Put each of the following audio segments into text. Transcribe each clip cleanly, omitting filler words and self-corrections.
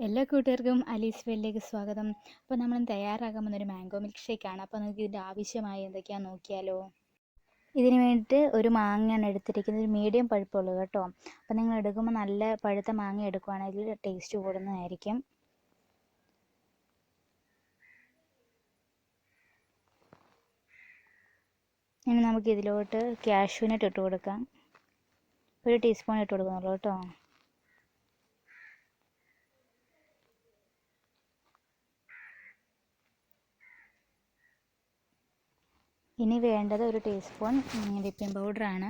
എല്ലാ കൂട്ടുകാർക്കും അലീസ് വേൾഡിലേക്ക് സ്വാഗതം. അപ്പോൾ നമ്മൾ തയ്യാറാക്കാൻ പോകുന്നൊരു മാംഗോ മിൽക്ക് ഷേക്കാണ്. അപ്പോൾ നമുക്ക് ഇതിൻ്റെ ആവശ്യമായി എന്തൊക്കെയാണെന്ന് നോക്കിയാലോ. ഇതിന് വേണ്ടിയിട്ട് ഒരു മാങ്ങയാണ് എടുത്തിരിക്കുന്നത്, ഒരു മീഡിയം പഴുപ്പുള്ളത് കേട്ടോ. അപ്പോൾ നിങ്ങൾ എടുക്കുമ്പോൾ നല്ല പഴുത്ത മാങ്ങ എടുക്കുകയാണെങ്കിൽ ടേസ്റ്റ് കൂടുന്നതായിരിക്കും. ഇനി നമുക്ക് ഇതിലോട്ട് കാഷ്യൂനട്ട് ഇട്ട് കൊടുക്കാം. 1 ടീസ്പൂൺ ഇട്ട് കൊടുക്കുന്നുള്ളൂ കേട്ടോ. ഇനി വേണ്ടത് 1 ടീസ്പൂൺ വിപ്പിംഗ് പൗഡറാണ്.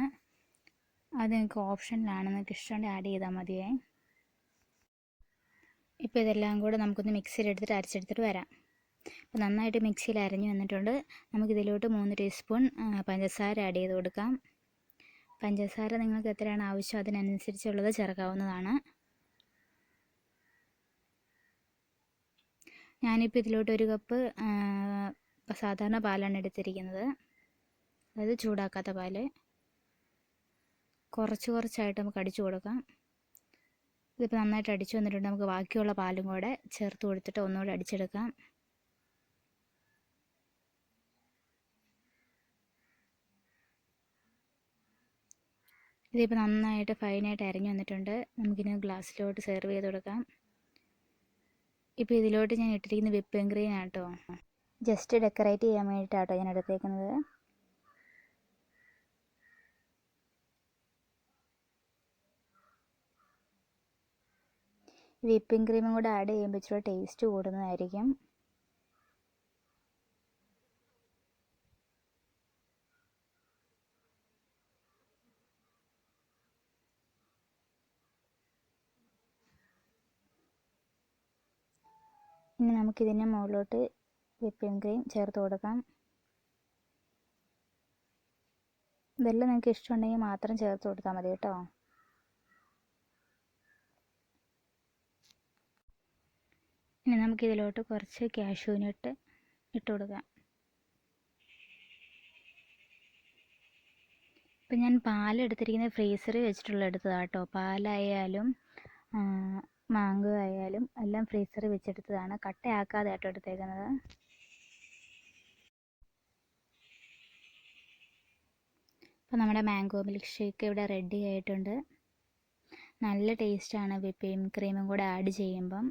അത് നിങ്ങൾക്ക് ഓപ്ഷനിലാണ്, നിങ്ങൾക്ക് ഇഷ്ടമുണ്ടെങ്കിൽ ആഡ് ചെയ്താൽ മതിയേ. ഇപ്പോൾ ഇതെല്ലാം കൂടെ നമുക്കൊന്ന് മിക്സിയിലെടുത്തിട്ട് അരച്ചെടുത്തിട്ട് വരാം. അപ്പോൾ നന്നായിട്ട് മിക്സിയിൽ അരഞ്ഞു വന്നിട്ടുണ്ട്. നമുക്കിതിലോട്ട് 3 ടീസ്പൂൺ പഞ്ചസാര ആഡ് ചെയ്ത് കൊടുക്കാം. പഞ്ചസാര നിങ്ങൾക്ക് എത്രയാണ് ആവശ്യം അതിനനുസരിച്ചുള്ളത് ചേർക്കാവുന്നതാണ്. ഞാനിപ്പോൾ ഇതിലോട്ട് 1 കപ്പ് സാധാരണ പാലാണ് എടുത്തിരിക്കുന്നത്, അതായത് ചൂടാക്കാത്ത പാല്. കുറച്ചായിട്ട് നമുക്ക് അടിച്ചു കൊടുക്കാം. ഇതിപ്പോൾ നന്നായിട്ട് അടിച്ചു വന്നിട്ടുണ്ട്. നമുക്ക് ബാക്കിയുള്ള പാലും കൂടെ ചേർത്ത് കൊടുത്തിട്ട് ഒന്നുകൂടെ അടിച്ചെടുക്കാം. ഇതിപ്പോൾ നന്നായിട്ട് ഫൈനായിട്ട് അരഞ്ഞു വന്നിട്ടുണ്ട്. നമുക്കിനി ഗ്ലാസ്സിലോട്ട് സെർവ് ചെയ്ത് കൊടുക്കാം. ഇപ്പോൾ ഇതിലോട്ട് ഞാൻ ഇട്ടിരിക്കുന്ന വിപ്പിംഗ് ക്രീം ആട്ടോ, ജസ്റ്റ് ഡെക്കറേറ്റ് ചെയ്യാൻ വേണ്ടിയിട്ടാട്ടോ ഞാൻ എടുത്തേക്കുന്നത്. വിപ്പിംഗ് ക്രീമും കൂടെ ആഡ് ചെയ്യുമ്പോൾ ഇച്ചിരി ടേസ്റ്റ് കൂടുന്നതായിരിക്കും. ഇനി നമുക്കിതിൻ്റെ മുകളിലോട്ട് വിപ്പിംഗ് ക്രീം ചേർത്ത് കൊടുക്കാം. ഇതെല്ലാം നിങ്ങൾക്ക് ഇഷ്ടമുണ്ടെങ്കിൽ മാത്രം ചേർത്ത് കൊടുത്താൽ മതി കേട്ടോ. ഇനി നമുക്കിതിലോട്ട് കുറച്ച് കാഷ്യൂനട്ട് ഇട്ട് കൊടുക്കാം. ഇപ്പം ഞാൻ പാലെടുത്തിരിക്കുന്നത് ഫ്രീസറിൽ വെച്ചിട്ടുള്ള എടുത്തതാണ് കേട്ടോ. പാലായാലും മാംഗോ ആയാലും എല്ലാം ഫ്രീസറിൽ വെച്ചെടുത്തതാണ്, കട്ടയാക്കാതെ ആട്ടോ എടുത്തേക്കുന്നത്. അപ്പോൾ നമ്മുടെ മാംഗോ മിൽക്ക് ഷേക്ക് ഇവിടെ റെഡി ആയിട്ടുണ്ട്. നല്ല ടേസ്റ്റാണ് വിപ്പിംഗ് ക്രീമും കൂടെ ആഡ് ചെയ്യുമ്പം.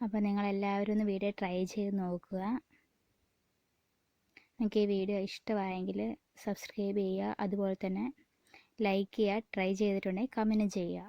അപ്പോൾ നിങ്ങളെല്ലാവരും ഒന്ന് വീഡിയോ ട്രൈ ചെയ്ത് നോക്കുക. നിങ്ങൾക്ക് ഈ വീഡിയോ ഇഷ്ടമായെങ്കിൽ സബ്സ്ക്രൈബ് ചെയ്യുക, അതുപോലെ തന്നെ ലൈക്ക് ചെയ്യുക, ട്രൈ ചെയ്തിട്ടുണ്ടെങ്കിൽ കമൻറ്റ് ചെയ്യുക.